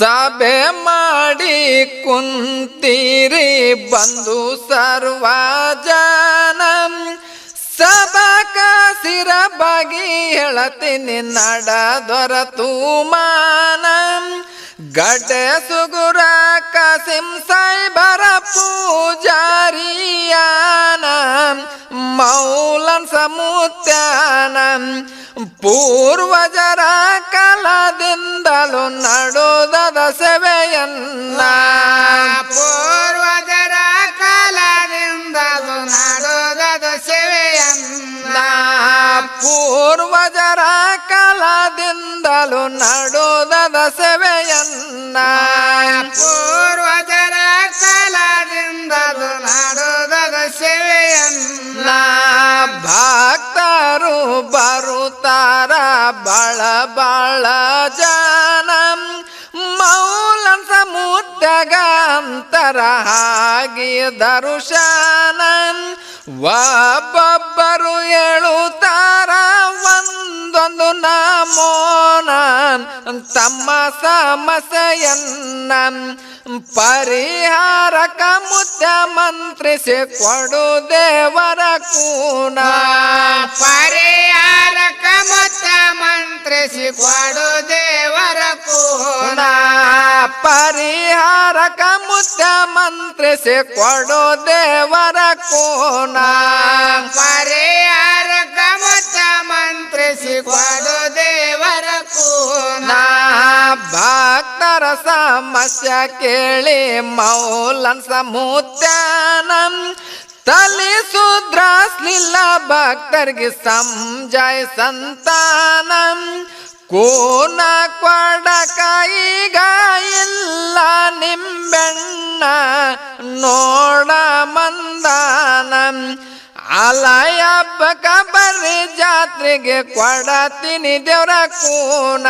ಸಭೆ ಮಾಡಿ ಕುಂತೀರಿ ಬಂದು ಸರ್ವ ಜನ ಸಭಕ ಸಿರ ಬಗಿ ಹೇಳತೀನಿ ನಡ ದೊರತು ಮಾನ ಗಡ್ಡೆ ಸುಗುರ ಕಾಸಿಂ ಸಾಯಿಬರ ಪೂಜಾರಿಯಾನ ಮೌಲನ್ ಸಮುತ್ಯಾನ ಪೂರ್ವಜರ ಕಾಲದಿಂದಲೂ ನಡೆದ ಸೇವೆಯನ್ನ ಪೂರ್ವಜರ ಕಾಲದಿಂದಲೂ ನಡೆದ ಸೇವೆಯನ್ನ ಪೂರ್ವಜರ ಕಾಲದಿಂದಲೂ ನಡೆದ ಸೇವೆಯನ್ನ ಪೂರ್ವಜರ ಕಾಲದಿಂದಲೂ ನಡೆದ ಸೇವೆಯನ್ನ ಭಕ್ತರು ಬರುತ್ತಾರ ಬಾಳ ಬಾಳ ಜನ ಮೌಲನ್ ಸಮುದ್ರಗ ಅಂತರ ಹಾಗೆ ದರ್ಶನ ಒಬ್ಬೊಬ್ಬರು ಹೇಳುತ್ತಾರ ಒಂದೊಂದು ನಮೋನ ತಮ್ಮ ಸಮಸ್ಯೆಯನ್ನ ಪರಿಹಾರಕ ಮುತ್ಯ ಮಂತ್ರಿಸಿ ಕೊಡು ದೇವರ ಕೂನ ಪರಿಹಾರಕ ಮುತ್ಯ ಮಂತ್ರಿಸಿ ಕೊಡು ದೇವರ ಕೂನ ಪರಿಹಾರಕ ಮುತ್ಯ ಮಂತ್ರಿಸಿ ಕೊಡು ದೇವರ ಕೂನ ಪರಿಹಾರಕ ಮುತ್ಯ ಮಂತ್ರಿಸಿ ಕೊಡು ದೇವರ ಕೂನ ಭಕ್ತರ ಸಮಸ್ಯೆ ಕೇಳಿ ಮೌಲನ್ ಸಮುತ್ಯಾನ ತಲೆ ಸುದ್ರಾಸ್ಲಿಲ್ಲ ಭಕ್ತರಿಗೆ ಸಂಜಯ ಸಂತಾನ ಕೋನ ಕೊಡಕ ಈಗ ಇಲ್ಲ ನಿಂಬೆಣ್ಣ ನೋಡ ಮಂದಾನ ಆಲಯ ಹಬ್ಬಕ್ಕ ಬರ್ರಿ ಜಾತ್ರೆಗೆ ಕೊಡತೀನಿ ದೇವ್ರ ಕೂನ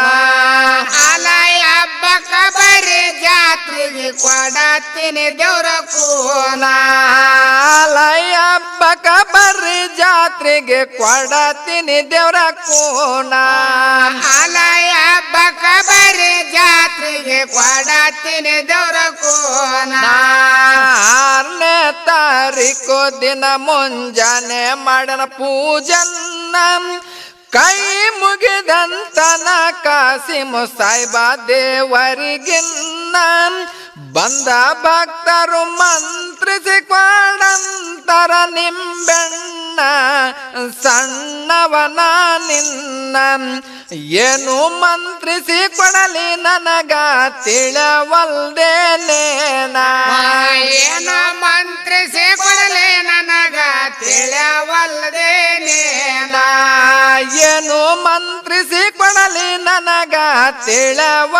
ಆಲಯ ಹಬ್ಬಕ್ಕ ಬರ್ರಿ ಜಾತ್ರೆಗೆ ಕೊಡತೀನಿ ದೇವ್ರ ಕೂನ ಆಲಯ ಹಬ್ಬಕ್ಕ ಬರ್ರಿ ಜಾತ್ರೆಗೆ ಕೊಡತೀನಿ ದೇವ್ರ ಕೂನ ಆಲಯ ಹಬ್ಬಕ್ಕ ಬರ್ರಿ ಜಾತ್ರೆಗೆ ಕೊಡತೀನಿ ದೇವ್ರ ಕೂನ 6ನೇ ತಾರೀಕು ದಿನ ಮುಂಜಾನೆ ಮಾಡನ ಪೂಜನ್ನ ಕೈ ಮುಗಿದಂತನ ಕಾಸಿಂ ಸಾಯಿಬ ದೇವರಿಗಿನ್ನ ಬಂದ ಭಕ್ತರು ಮಂತ್ರಿಸಿ ಕೊಡಂತರ ನಿಂಬೆಣ್ಣ ಸಣ್ಣವನ ನಿನ್ನ ಏನು ಮಂತ್ರಿಸಿ ಕೊಡಲಿ ನನಗ ತಿಳಿವಲ್ದೇನೇನ ಏನು ಮಂತ್ರಿಸಿ ಕೊಡಲಿ ನನಗ ತಿಳಿವಲ್ದೇನೇನ ಏನು ಮಂತ್ರಿಸಿ ಕೊಡಲಿ ನನಗ ತಿಳಿವಲ್ದೇನೇನ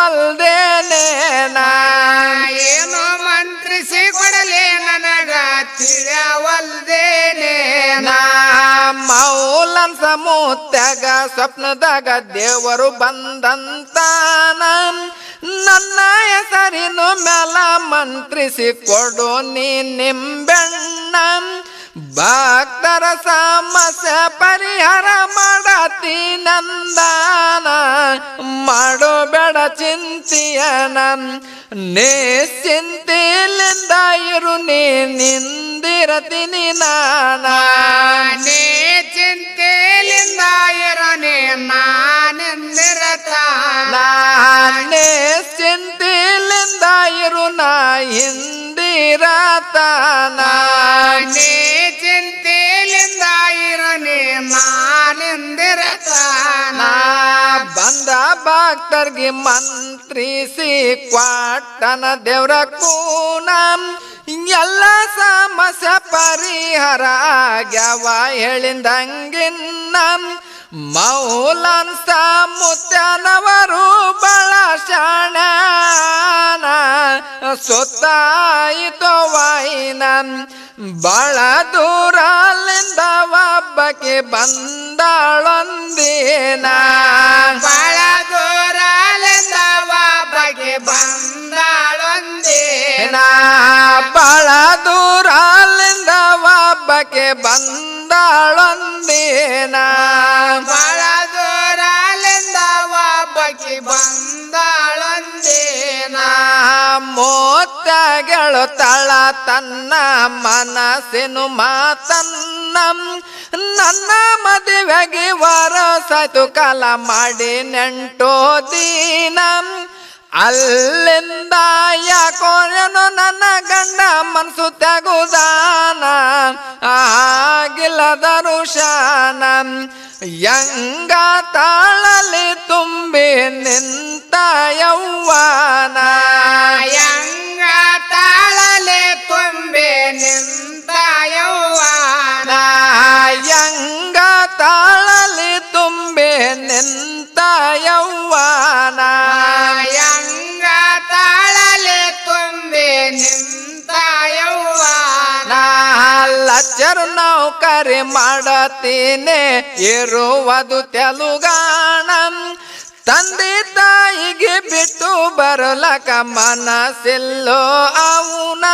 ಏನು ಮಂತ್ರಿಸಿ ಕೊಡಲಿ ನನಗ ತಿಳಿವಲ್ದೇನೇನ ಮೌಲನ್ ಸಮುತ್ಯಾಗ ಸ್ವಪ್ನದಾಗ ದೇವರು ಬಂದಂತಾನ ನನ್ನ ಹೆಸರಿನ ಮೇಲ ಮಂತ್ರಿಸಿ ಕೊಡು ನೀ ನಿಂಬೆಣ್ಣ ಭಕ್ತರ ಸಮಸ್ಯೆ ಪರಿಹಾರ ಮಾಡತಿ ನಂದಾನ ಮಾಡೋ ಬೇಡ ಚಿಂತೆಯನ ನಿಶ್ಚಿಂತೆಯಿಂದ ಇರು ನೀ ನಿಂದಿರತೀನಿ ನಾನ ನೀ ಚಿಂತೆಲಿಂದ ಇರು ನೀ ನಾನಿಂದಿರತಾನ ನಿಶ್ಚಿಂತೆಯಿಂದ ಇರು ನಾ ಹಿಂದಿರತಾನ ನೀ ಚಿಂತೆಲಿಂದ ಇರು ನೀ ನಾನಿಂದಿರತಾನ ಬಂದ ಭಕ್ತರ್ಗೆ ಮಂತ್ರಿಸಿ ಕ್ವಾಟನ ದೇವ್ರ ಕೂನ ಎಲ್ಲ ಸಮಸ್ಯೆ ಪರಿಹಾರ ಆಗ್ಯಾವ ಹೇಳಿದಂಗಿನ್ನ ಮೌಲನ್ ಸಮುತ್ಯನವರು ಬಳ ಶಾಣ್ಯಾನ ಸುತ್ತಾಯಿತು ವಾಯಿನ ಬಳ ದೂರಲ್ಲಿಂದ ಒಬ್ಬಕ್ಕೆ ಬಂದಾಳೊಂದಿನ ಬಳ ದೂರಲಿಂದ ಒಬ್ಬಕ್ಕೆ ಬಂದಾಳೊಂದಿನ ಬಳ ದೂರಲ್ಲಿಂದ ಒಬ್ಬಕ್ಕೆ ಬಂದಾಳೊಂದಿನ ಬಳ ದೂರಲಿಂದ ಒಬ್ಬಕ್ಕೆ ಬಂದಾಳೊಂದಿನ ನೀನ ಮೋತ್ಯಗಳು ತಳ ತನ್ನ ಮನಸ್ಸಿನ ಮಾತನ್ನ ನನ್ನ ಮದುವೆಗೆ ವರಸಾಯ್ತು ಕಾಲ ಮಾಡಿ ನೆಂಟೋ ದಿನ ಅಲ್ಲಿಂದ ಯಾಕೋನು ನನ್ನ ಗಂಡ ಮನಸ್ಸು ತೆಗುದಾನ ಆಗಿಲ್ಲದ ರುಷಾನ ಯಂಗ ತಾಳಲಿ ತುಂಬಿ ನಿಂತ ಯೌವನ ಯಂಗ ತಾಳಲೆ ತುಂಬಿ ನಿಂತ ಯೌವನ ಯಂಗ ತಾಳಲಿ ತುಂಬಿ ನಿಂತ ಯೌವನ ಯಂಗ ತಾಳಲೆ ತುಂಬಿ ನಿಂತ ಯೌವನ ಲಚ್ಚರು ನೌಕರಿ ಮಾಡತೀನಿ ಇರುವುದು ತೆಲುಗಾಣ ತಂದೆ ತಾಯಿಗೆ ಬಿಟ್ಟು ಬರಲಕ ಮನಸ್ಸಿಲ್ಲೋ ಅವನ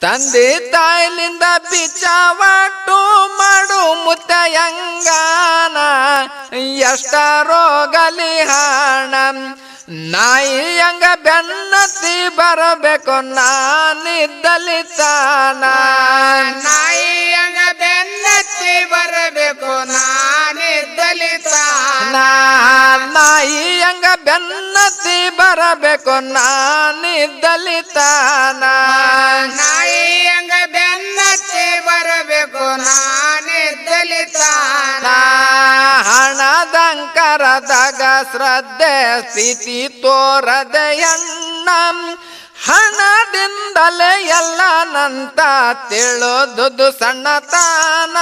ತಂದೆ ತಾಯಿಲಿಂದ ಬಿಚಾವಾಟು ಮಾಡು ಮುತ್ತಯಂಗಾನ ಎಷ್ಟ ರೋಗಲಿ ಹಣ ನಾಯಿಯಂಗ ಬೆನ್ನತ್ತಿ ಬರಬೇಕು ನಾನಿದ್ದಲಿ ತಾನ ನಾಯಿಯಂಗ ಬೆನ್ನತ್ತಿ ಬರಬೇಕು ನಾನಿದ್ದಲಿ ತಾನ ನಾಯಿಯಂಗ ಬೆನ್ನತ್ತಿ ಬರಬೇಕು ನಾನಿದ್ದಲಿ ತಾನ ನಾಯಿಯಂಗ ಬೆನ್ನತ್ತಿ ಬರಬೇಕು ನಾನಿದ್ದಲಿ ತಾನ ಹಣದಂಕರದಾಗ ಶ್ರದ್ಧೆ ಸ್ಥಿತಿ ತೋರದ ಹೆಣ್ಣ ಹಣದಿಂದಲೇ ಎಲ್ಲ ನಂತ ತಿಳಿದುದು ಸಣ್ಣತಾನ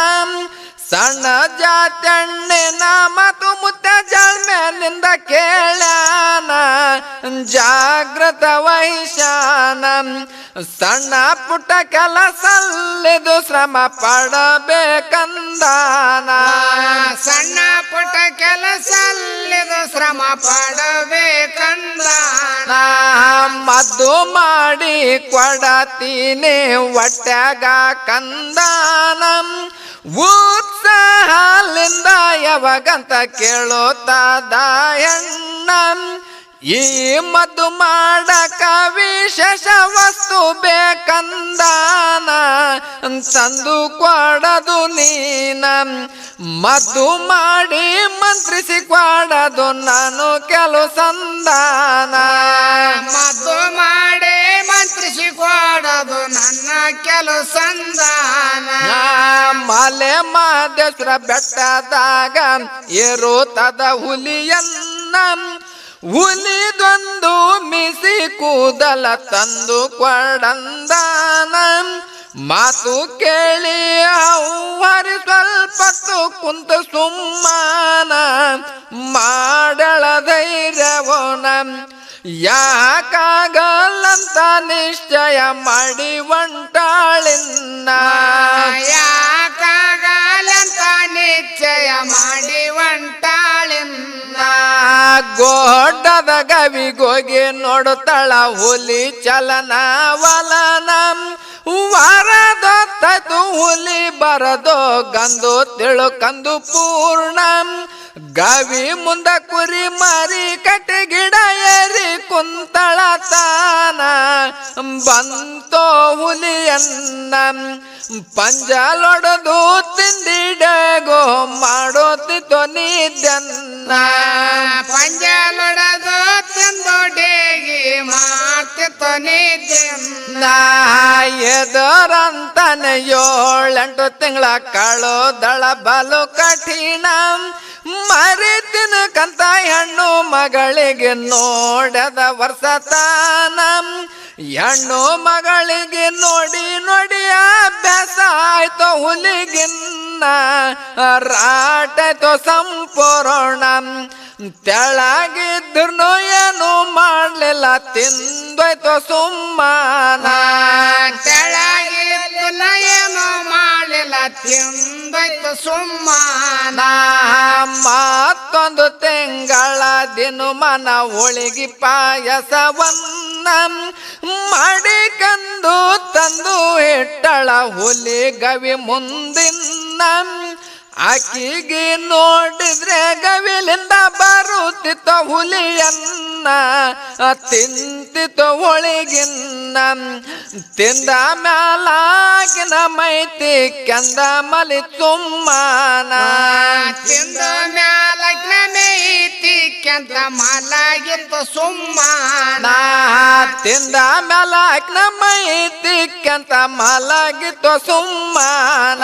ಸಣ್ಣ ಜಾತ್ಯಣ್ಣಿನ ಮತ್ತು ಮುತ್ತ ಜಾಳ್ಮೇಲಿಂದ ಕೇಳ್ಯಾನ ಜಾಗೃತ ವಹಿಶಾನ ಸಣ್ಣ ಪುಟ್ಟ ಕೆಲಸಲ್ಲಿದು ಶ್ರಮ ಪಡಬೇಕಂದಾನ ಸಣ್ಣ ಪುಟ್ಟ ಕೆಲಸಲ್ಲಿದು ಶ್ರಮ ಪಡಬೇಕಂದಾನ ಮದ್ದು ಮಾಡಿ ಕೊಡತೀನಿ ಹೊಟ್ಯಾಗ ಕಂದಾನ ಉತ್ಸಾಹಲಿಂದ ಯಾವಾಗಂತ ಕೇಳುತ್ತದ ಹೆಣ್ಣ ಈ ಮದ್ದು ಮಾಡಕ ವಿಶೇಷ ವಸ್ತು ಬೇಕಂದಾನ ತಂದು ಕೊಡದು ನೀನ ಮದ್ದು ಮಾಡಿ ಮಂತ್ರಿಸಿ ಕೊಡದು ನಾನು ಕೆಲಸಂದಾನ ಮದ್ದು ಮಾಡಿ ಮಂತ್ರಿಸಿ ಕೊಡದು ನನ್ನ ಕೆಲಸಂದಾನ ಮಲೆ ಮಾದೇಶ್ವರ ಬೆಟ್ಟದಾಗ ಇರುತ್ತದ ಹುಲಿಯನ್ನ ಹುಲಿದೊಂದು ಮಿಸಿ ಕೂದಲ ತಂದು ಕೊಡಂದಾನ ಮಾತು ಕೇಳಿ ಅವ್ವರಿ ಸ್ವಲ್ಪತ್ತು ಕುಂತ ಸುಮ್ಮಾನ ಮಾಡಳ ಧೈರ್ಯವನ ಯಾಕಾಗಲ್ಲಂತ ನಿಶ್ಚಯ ಮಾಡಿ ಒಂಟಾಳಿನ್ನ ಯಾಕಾಗಲ್ಲಂತ ನಿಶ್ಚಯ ಮಾಡಿ ಒಂಟಾಳಿನ್ನ ಗೋಡದ ಗವಿಗೋಗಿ ನೋಡುತ್ತಳ ಹುಲಿ ಚಲನವಲನ ವರದೊತ್ತದು ಹುಲಿ ಬರದೋ ಗಂದು ತಿಳುಕಂದು ಪೂರ್ಣ ಗವಿ ಮುಂದ ಕುರಿ ಮಾರಿ ಕಟ್ಟಿ ಗಿಡ ಏರಿ ಕುಂತಳ ತಾನ ಬಂತೋ ಹುಲಿಯನ್ನ ಪಂಜಲೊಡದು ತಿಂದಿಡಗೋ ಮಾಡೋತಿತ್ತು ನಿದ್ದನ್ನ ಪಂಜಲೊಡದು ತಿಂದೊಡೆಗಿ ಮಾಡ್ತಿತ್ತು ನಿದ್ದನ್ನ ಎದರಂತಾನೆ 7-8 ತಿಂಗಳ ಕಳೋದಳ ಬಲು ಕಠಿಣ ಮರಿತಿನ ಕಂತ ಹೆಣ್ಣು ಮಗಳಿಗೆ ನೋಡದ ವರ್ಷತಾನ ಹೆಣ್ಣು ಮಗಳಿಗೆ ನೋಡಿ ನೋಡಿ ಅಭ್ಯಾಸ ಆಯ್ತು ಹುಲಿಗಿನ್ನ ರಾಟಾಯ್ತು ಸಂಪೂರ್ಣ ತೆಳಗಿದ್ರು ಏನು ಮಾಡ್ಲಿಲ್ಲ ತಿಂದೋಯ್ತು ಸುಮ್ಮಾನ ತೆಳಗಿದ್ದು ಏನು ಮಾಡಲಿಲ್ಲ ತಿಂದೋಯ್ತು ಸುಮ್ಮಾನ ಮತ್ತೊಂದು ತಿಂಗಳ ದಿನಮಾನ ಹೋಳಿಗೆ ಪಾಯಸವನ್ನ ಮಾಡಿಕಂದು ತಂದು ಇಟ್ಟಳ ಹುಲಿ ಗವಿ ಮುಂದಿನ ಆಕಿಗೆ ನೋಡಿದ್ರೆ ಗವಿಲಿಂದ ಬರುತ್ತಿತ್ತ ಹುಲಿಯನ್ನ ತಿಂತಿತ್ತು ಒಳಗಿನ್ನ ತಿಂದ ಮ್ಯಾಲಾಗಿನ ಮೈತಿ ಕೆಂದ ಮಲಿ ತುಮ್ಮನ ತಿಂದ ಮ್ಯಾಲಗ್ನ ಮೇತಿ ಕೆಂತ ಮಲಗಿತ್ತು ಸುಮ್ಮನ ತಿಂದ ಮ್ಯಾಲಾಗಿನ ಮೈತಿ ಕೆಂತ ಮಲಗಿತ್ತು ಸುಮ್ಮನ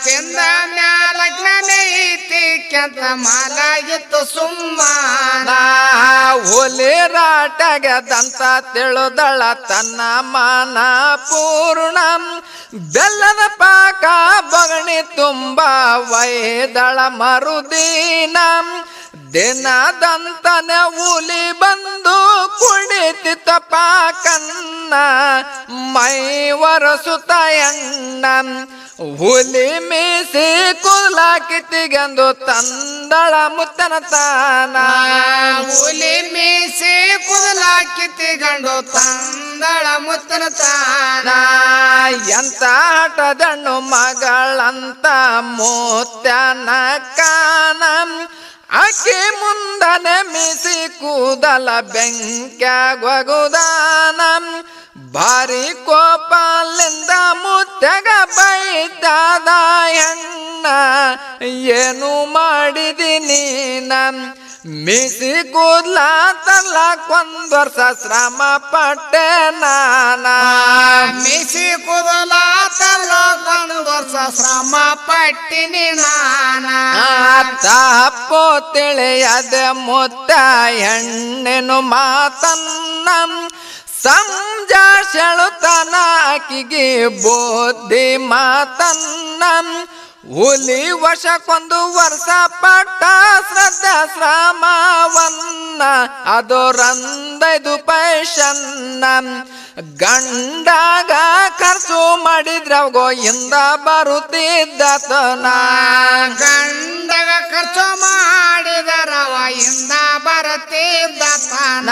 ತಿಂದ ಮ್ಯಾಲಗ್ನ ಮೇತಿ ಕೆಂತ ಮಲಗಿತ್ತು ಸುಮ್ಮನ ಹುಲಿ ರಾಟಗದಂತ ತಿಳಿದಳ ತನ್ನ ಮಾನ ಪೂರ್ಣ ಬೆಲ್ಲದ ಪಾಕ ಬಗಣಿ ತುಂಬ ವೈದಳ ಮರುದಿನ ದಿನದಂತನೆ ಹುಲಿ ಬಂದು ಕುಡಿತಿತ್ತ ಪಾಕನ್ನ ಮೈ ಒರಸುತ್ತ ಎಣ್ಣ ಹುಲಿ ಮೀಸಿ ಕೂದಲ ಕಿತ್ತಿಗೆಂದು ತಂದಳ ಮುತ್ತನ ತಾನ ಹುಲಿ ಮೀಸಿ ಕೂದಲ ಕಿತ್ತಿಗಂಡು ತಂದಳ ಮುತ್ತನ ತಾನ ಎಂತ ಹಠದಣ್ಣು ಮಗಳಂತ ಮುತ್ತನ ಕಾನ ಆಕೆ ಮುಂದನೆ ಮೀಸಿ ಕೂದಲ ಬೆಂಕ್ಯಾಗೊಗುದಾನ ಭಾರಿ ಕೋಪಲಿಂದ ಮುತ್ತಗ ಬೈದಾದ ಹೆಣ್ಣ ಏನು ಮಾಡಿದಿನಿ ಮೀಸಿ ಕೂದ್ಲ ತರ್ಲಾಕೊಂದ್ ವರ್ಷ ಶ್ರಮ ಪಟ್ಟೆ ನಾನ ಮೀಸಿ ಕೂದಲ ತರ್ಲಾಕೊಂದ್ ವರ್ಷ ಶ್ರಮ ಪಟ್ಟಿನಿ ನಾನ ತಪ್ಪು ತಿಳಿಯದೆ ಮುತ್ತ ಹೆಣ್ಣೆನು ಮಾತನ್ನ ಸಂಜಾಷಳುತ್ತಾನ ಆಕಿಗೆ ಬುದ್ಧಿ ಮಾತನ್ನ ಹುಲಿ ವರ್ಷಕ್ಕೊಂದು ವರ್ಷ ಪಟ್ಟ ಶ್ರದ್ಧಾ ಶ್ರಮವನ್ನ ಅದು ರಂದೈದು ಪೈಸನ್ನ ಗಂಡಾಗ ಖರ್ಚು ಮಾಡಿದ್ರವಗೋ ಇಂದ ಬರುತ್ತಿದ್ದತನ ಗಂಡಗ ಖರ್ಚು ಮಾಡಿದರವ ಇಂದ ಬರುತ್ತಿದ್ದತನ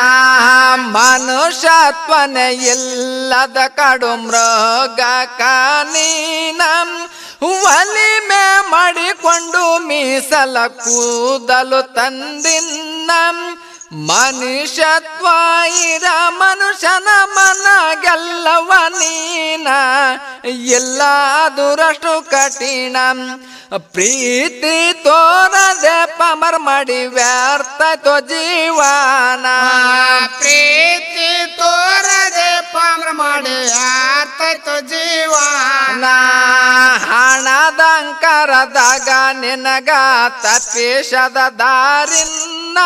ಮನುಷ್ಯತ್ವನೆ ಇಲ್ಲದ ಕಡು ಮೃಗ ಕಾನೀನ ಒಲಿಮೆ ಮಾಡಿಕೊಂಡು ಮೀಸಲ ಕೂದಲು ತಂದಿನ್ನ ಮನುಷ್ಯತ್ವ ಇರ ಮನುಷ್ಯನ ಮನ ಗೆಲ್ಲವ ನೀನ ಎಲ್ಲ ದುರಷ್ಟು ಕಠಿಣ ಪ್ರೀತಿ ತೋರದೆ ಪಮರ್ ಮಾಡಿ ವ್ಯರ್ಥಾಯ್ತೋ ಜೀವನ ಪ್ರೀತಿ ತೋರದೆ ಪಮರ್ ಮಾಡಿ ವ್ಯರ್ಥಾಯ್ತೋ ಜೀವನ ಹಣದಂಕರದಾಗ ನಿನಗ ತಪ್ಪಿಸದ ದಾರಿನ್ನ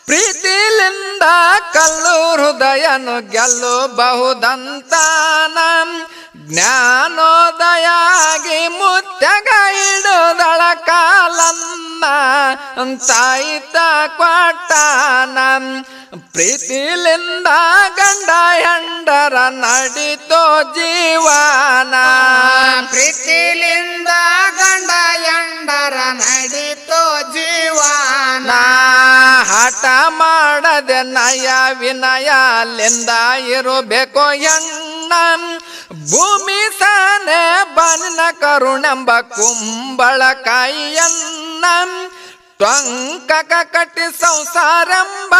ಪ್ರೀತಿಲಿಂದ ಕಲ್ಲು ಹೃದಯನು ಗೆಲ್ಲಬಹುದಂತಾನ ಜ್ಞಾನೋದಯಾಗಿ ಮುತ್ತಗ ಇಡುದಳ ಕಾಲನ್ನ ತಾಯಿತ ಕೊಟ್ಟಾನ ಪ್ರೀತಿಲಿಂದ ಗಂಡ ಹೆಂಡರ ನಡೀತೋ ಜೀವನ ಪ್ರೀತಿಲಿಂದ ಗಂಡ ಹೆಂಡರ ನಡೀತೋ ಜೀವನ ಹಠ ಮಾಡದೆ ನಯ ವಿನಯಲಿಂದ ಇರಬೇಕೋ ಎಣ್ಣ ಭೂಮಿ ಸಾನೆ ಬನ್ನ ಕರುಣೆಂಬ ಕುಂಬಳಕಾಯಿಯನ್ನ ಟೊಂಕಕ ಕಟ್ಟಿ ಸಂಸಾರೆಂಬ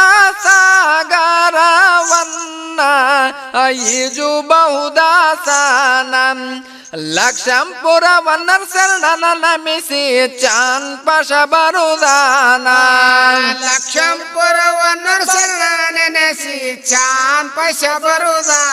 ಸಾಗರವನ್ನ ಈಜುಬಹುದಾಸನ ಲಕ್ಷಂಪುರವನ್ನ ಶರಣನ ನಮಿಸಿ ಚಾನ್ಪಶ ಬರುದಾನ ಲಕ್ಷಂಪುರವನ್ನ ಶರಣ ನೆನೆಸಿ ಚಾನ್ಪಶ ಬರುದಾನ